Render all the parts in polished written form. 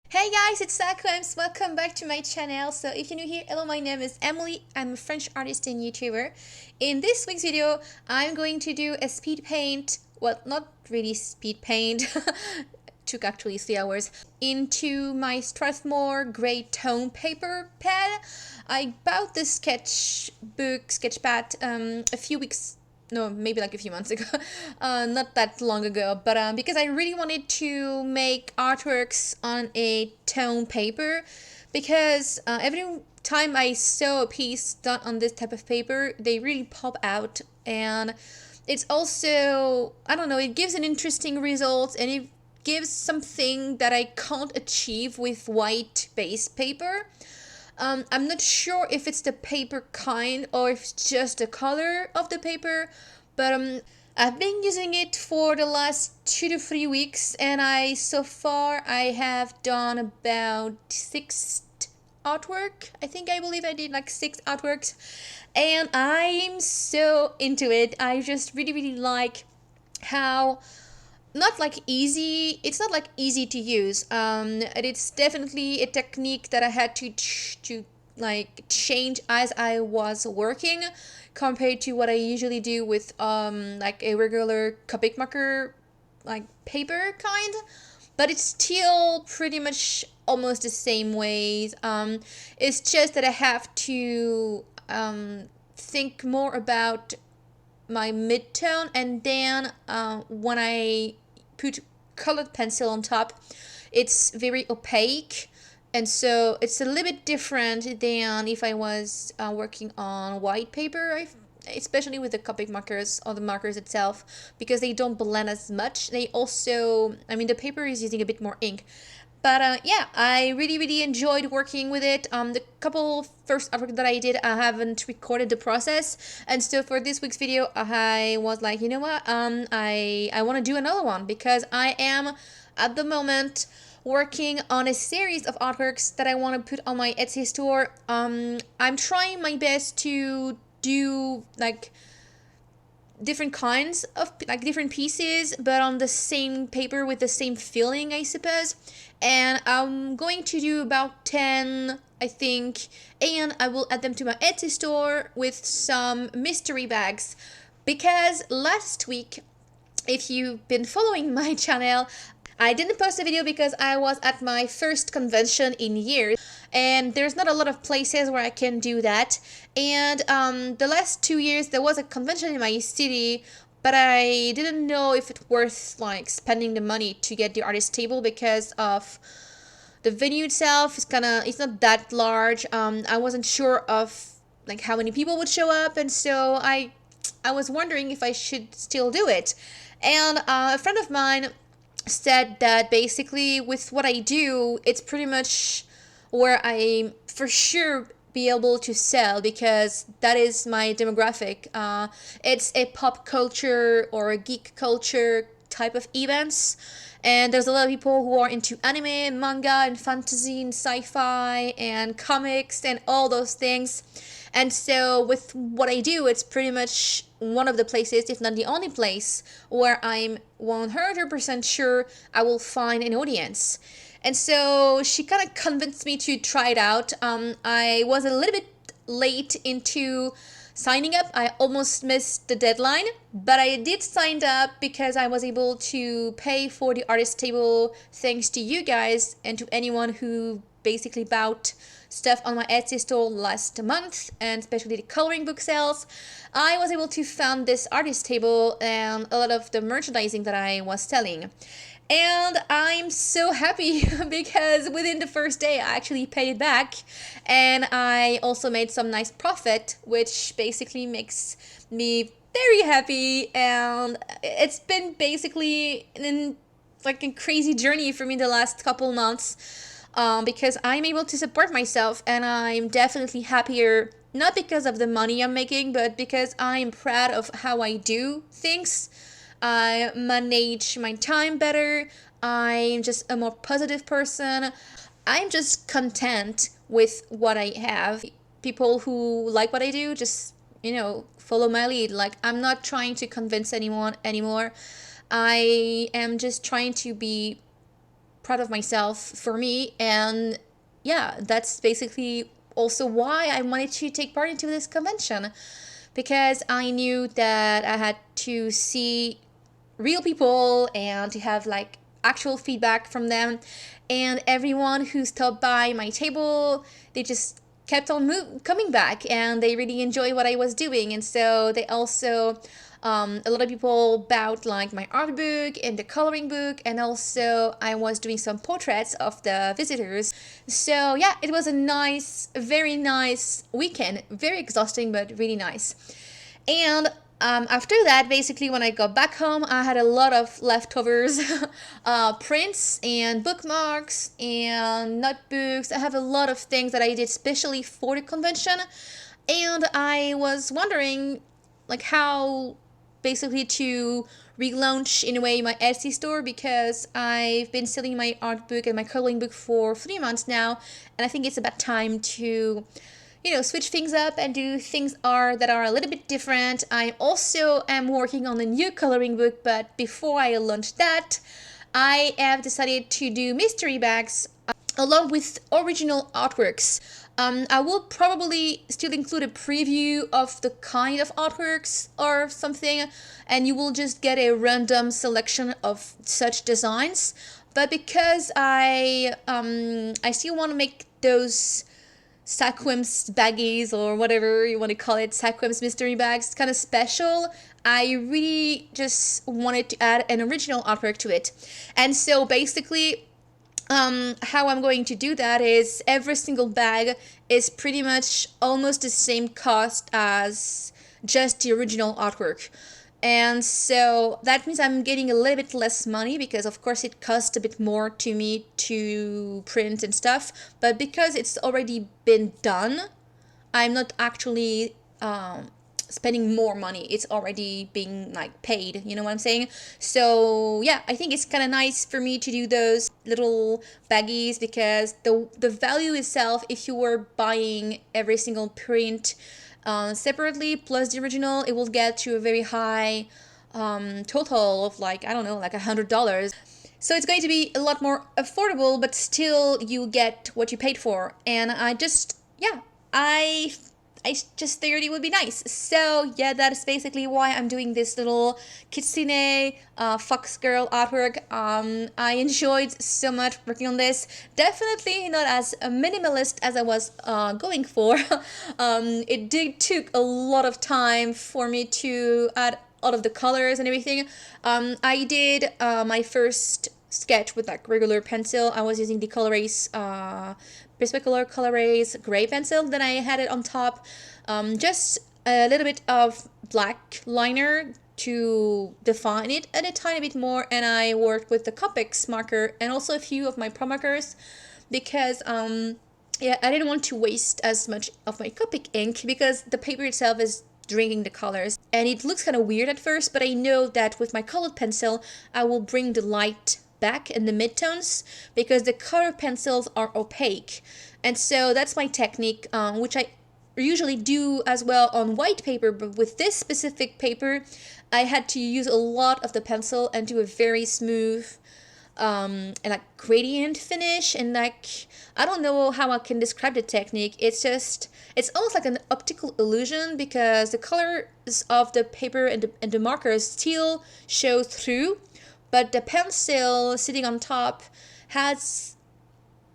Hey guys, it's Sakuems. Welcome back to my channel. So if you're new here, hello, my name is Emily. I'm a French artist and YouTuber. In this week's video, I'm going to do a speed paint, well, not really speed paint, took actually 3 hours, into my Strathmore gray tone paper pad. I bought this sketchbook, sketchpad, a few weeks, no, maybe like a few months ago, not that long ago, but because I really wanted to make artworks on a tone paper, because every time I saw a piece done on this type of paper, they really pop out, and it's also, I don't know, it gives an interesting result, and it gives something that I can't achieve with white base paper. I'm not sure if it's the paper kind or if it's just the color of the paper, but I've been using it for the last 2 to 3 weeks, and so far I have done about 6 artwork. I believe I did like 6 artworks, and I'm so into it. I just really like how not like easy, it's not like easy to use. It's definitely a technique that I had to like change as I was working, compared to what I usually do with like a regular Copic Marker like paper kind, but it's still pretty much almost the same ways. It's just that I have to think more about my mid-tone, and then when I put colored pencil on top, it's very opaque, and so it's a little bit different than if I was working on white paper, especially with the Copic markers or the markers itself, because they don't blend as much. They also, I mean, the paper is using a bit more ink. But yeah, I really enjoyed working with it. The couple first artwork that I did, I haven't recorded the process, and so for this week's video, I was like, you know what, I want to do another one, because I am at the moment working on a series of artworks that I want to put on my Etsy store. I'm trying my best to do like different kinds of like different pieces, but on the same paper with the same feeling, I suppose. And I'm going to do about 10, I think, and I will add them to my Etsy store with some mystery bags, because last week, if you've been following my channel, I didn't post a video because I was at my first convention in years, and there's not a lot of places where I can do that. And the last 2 years there was a convention in my city, but I didn't know if it's worth like spending the money to get the artist table, because of the venue itself. It's not that large. I wasn't sure of like how many people would show up, and so I was wondering if I should still do it. And a friend of mine said that basically with what I do, it's pretty much where I for sure be able to sell, because that is my demographic. It's a pop culture or a geek culture type of events, and there's a lot of people who are into anime, manga, and fantasy, and sci-fi, and comics, and all those things. And so with what I do, it's pretty much one of the places, if not the only place, where I'm 100% sure I will find an audience. And so she kind of convinced me to try it out. I was a little bit late into signing up. I almost missed the deadline, but I did sign up because I was able to pay for the artist table thanks to you guys and to anyone who basically bought stuff on my Etsy store last month, and especially the coloring book sales. I was able to fund this artist table and a lot of the merchandising that I was selling. And I'm so happy because within the first day I actually paid it back, and I also made some nice profit, which basically makes me very happy. And it's been basically like a crazy journey for me the last couple months, because I'm able to support myself, and I'm definitely happier, not because of the money I'm making, but because I'm proud of how I do things. I manage my time better. I'm just a more positive person. I'm just content with what I have. People who like what I do just, follow my lead. Like, I'm not trying to convince anyone anymore. I am just trying to be proud of myself for me. And yeah, that's basically also why I wanted to take part into this convention, because I knew that I had to see real people and to have like actual feedback from them. And everyone who stopped by my table, they just kept on coming back, and they really enjoyed what I was doing. And so they also a lot of people bought like my art book and the coloring book, and also I was doing some portraits of the visitors. So yeah, it was a nice, very nice weekend. Very exhausting, but really nice. And after that, basically, when I got back home, I had a lot of leftovers, prints and bookmarks and notebooks. I have a lot of things that I did specially for the convention. And I was wondering, like, how basically to relaunch in a way my Etsy store, because I've been selling my art book and my coloring book for 3 months now, and I think it's about time to switch things up and do things that are a little bit different. I also am working on a new coloring book, but before I launch that, I have decided to do mystery bags along with original artworks. I will probably still include a preview of the kind of artworks or something, and you will just get a random selection of such designs. But because I still want to make those Sakuems baggies, or whatever you want to call it, Sakuems mystery bags, kind of special, I really just wanted to add an original artwork to it. And so basically, how I'm going to do that is every single bag is pretty much almost the same cost as just the original artwork. And so that means I'm getting a little bit less money, because of course it costs a bit more to me to print and stuff, but because it's already been done, I'm not actually spending more money. It's already being like paid, you know what I'm saying? So yeah, I think it's kind of nice for me to do those little baggies, because the value itself, if you were buying every single print separately plus the original, it will get to a very high total of like, I don't know, like $100. So it's going to be a lot more affordable, but still you get what you paid for. And I just figured it would be nice. So yeah, that is basically why I'm doing this little Kitsune Fox girl artwork. I enjoyed so much working on this. Definitely not as minimalist as I was going for. It took a lot of time for me to add all of the colors and everything. I did my first sketch with like regular pencil. I was using the Colorase Prismacolor Colorase gray pencil. Then I had it on top, just a little bit of black liner to define it a tiny bit more, and I worked with the Copic Marker and also a few of my promarkers, because I didn't want to waste as much of my Copic ink, because the paper itself is drinking the colors and it looks kind of weird at first, but I know that with my colored pencil I will bring the light back in the midtones, because the color pencils are opaque. And so that's my technique, which I usually do as well on white paper, but with this specific paper I had to use a lot of the pencil and do a very smooth and like gradient finish, and like, I don't know how I can describe the technique. It's almost like an optical illusion, because the colors of the paper and the markers still show through, but the pencil sitting on top has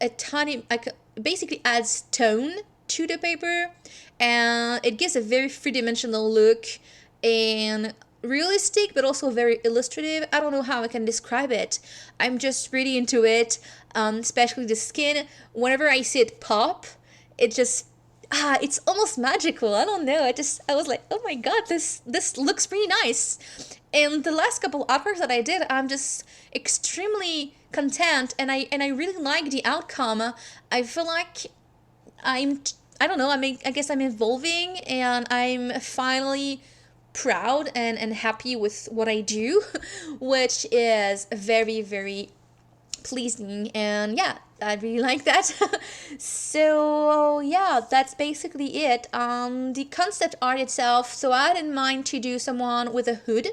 a tiny, like, basically adds tone to the paper, and it gives a very three-dimensional look and realistic, but also very illustrative. I don't know how I can describe it. I'm just really into it, especially the skin. Whenever I see it pop, it just it's almost magical. I don't know. I was like, oh my god, this looks pretty nice. And the last couple artworks that I did, I'm just extremely content, and I really like the outcome. I feel like I don't know, I guess I'm evolving, and I'm finally proud and happy with what I do, which is very, very pleasing, and yeah, I really like that. So yeah, that's basically it. The concept art itself, so I had in mind to do someone with a hood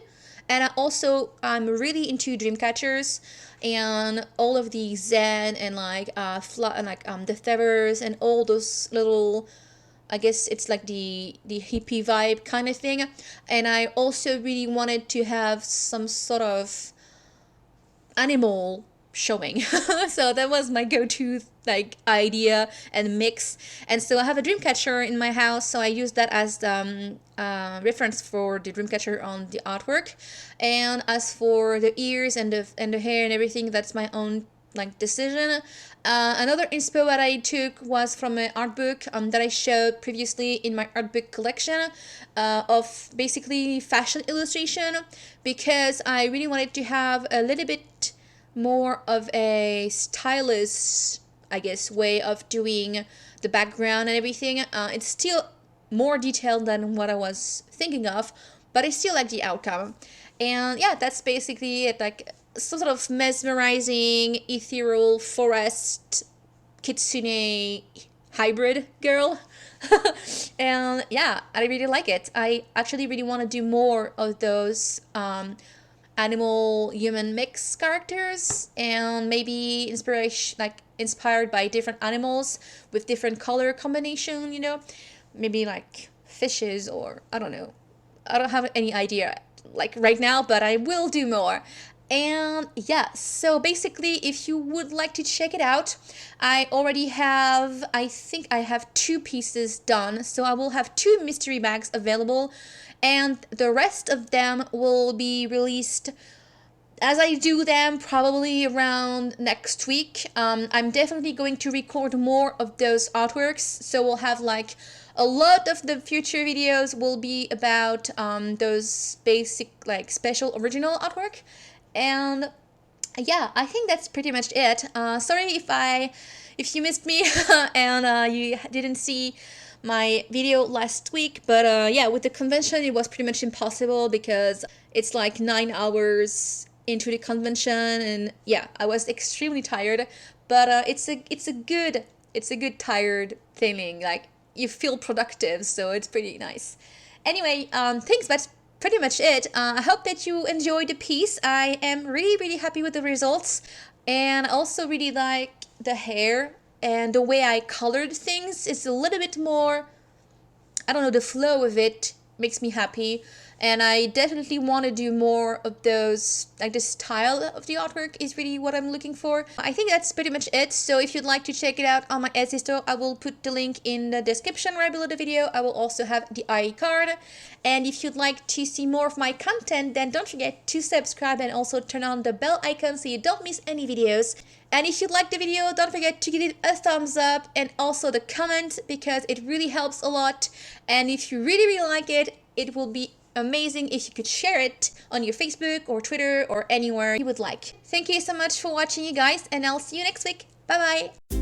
And I'm really into dream catchers and all of the zen and like the feathers and all those little, I guess it's like the hippie vibe kind of thing. And I also really wanted to have some sort of animal showing. So that was my go-to like idea and mix. And so I have a dream catcher in my house, so I use that as the reference for the dream catcher on the artwork. And as for the ears and the hair and everything, that's my own like decision. Another inspo that I took was from an art book that I showed previously in my art book collection of basically fashion illustration, because I really wanted to have a little bit more of a stylist, I guess, way of doing the background and everything. It's still more detailed than what I was thinking of, but I still like the outcome. And yeah, that's basically it, like some sort of mesmerizing, ethereal forest kitsune hybrid girl. And yeah, I really like it. I actually really want to do more of those animal human mix characters, and maybe inspired by different animals with different color combination, maybe like fishes, or I don't know. I don't have any idea like right now, but I will do more. And yeah, so basically, if you would like to check it out, I think I have 2 pieces done, so I will have 2 mystery bags available, and the rest of them will be released as I do them, probably around next week. I'm definitely going to record more of those artworks, so we'll have like a lot of the future videos will be about those basic like special original artwork. And yeah, I think that's pretty much it. Sorry if you missed me and you didn't see my video last week, but yeah, with the convention it was pretty much impossible because it's like 9 hours into the convention, and yeah, I was extremely tired. But it's a good tired feeling. Like you feel productive, so it's pretty nice. Anyway, thanks. That's pretty much it. I hope that you enjoyed the piece. I am really happy with the results, and also really like the hair and the way I colored things. It's a little bit more, I don't know, the flow of it makes me happy, and I definitely want to do more of those, like the style of the artwork is really what I'm looking for. I think that's pretty much it. So if you'd like to check it out on my Etsy store, I will put the link in the description right below the video. I will also have the ID card, and if you'd like to see more of my content, then don't forget to subscribe and also turn on the bell icon so you don't miss any videos. And if you like the video, don't forget to give it a thumbs up and also the comment, because it really helps a lot. And if you really like it, it will be amazing if you could share it on your Facebook or Twitter or anywhere you would like. Thank you so much for watching, you guys, and I'll see you next week. Bye bye.